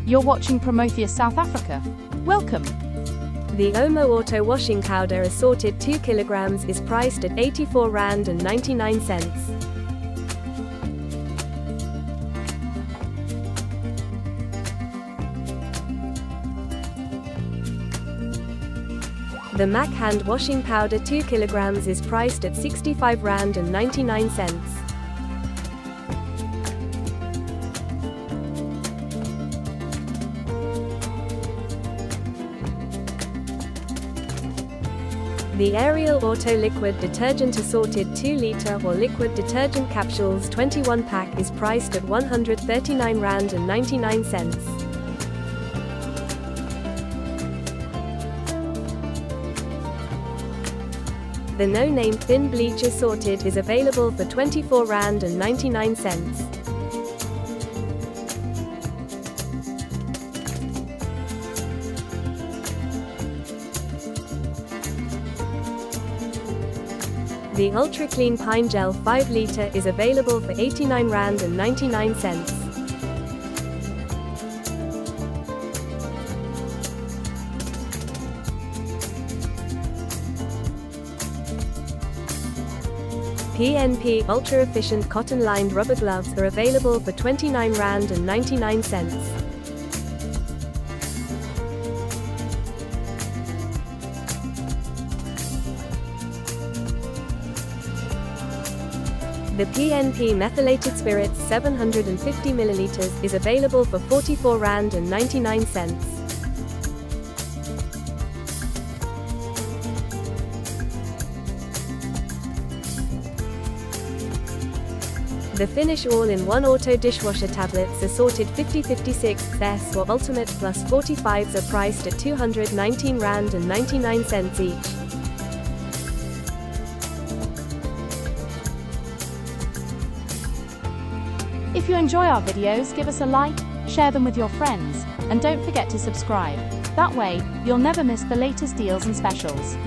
You're watching Prometheus South Africa. Welcome. The Omo Auto washing powder assorted 2 kilograms is priced at 84 rand and 99 cents. The MAC hand washing powder 2 kilograms is priced at 65 rand and 99 cents. The Ariel Auto Liquid Detergent Assorted 2-liter or liquid detergent capsules 21 pack is priced at 139 rand and 99 cents. The No Name Thin Bleach Assorted is available for 24 rand and 99 cents. The Ultra Clean Pine Gel 5-liter is available for 89 rand and 99 cents. PNP Ultra Efficient Cotton Lined Rubber Gloves are available for 29 rand and 99 cents. The PNP Methylated Spirits 750 ml is available for 44 rand and 99 cents. The Finish All-in-One Auto Dishwasher Tablets assorted 50/56s or Ultimate Plus 45s are priced at 219 rand and 99 cents each. If you enjoy our videos, give us a like, share them with your friends, and don't forget to subscribe. That way, you'll never miss the latest deals and specials.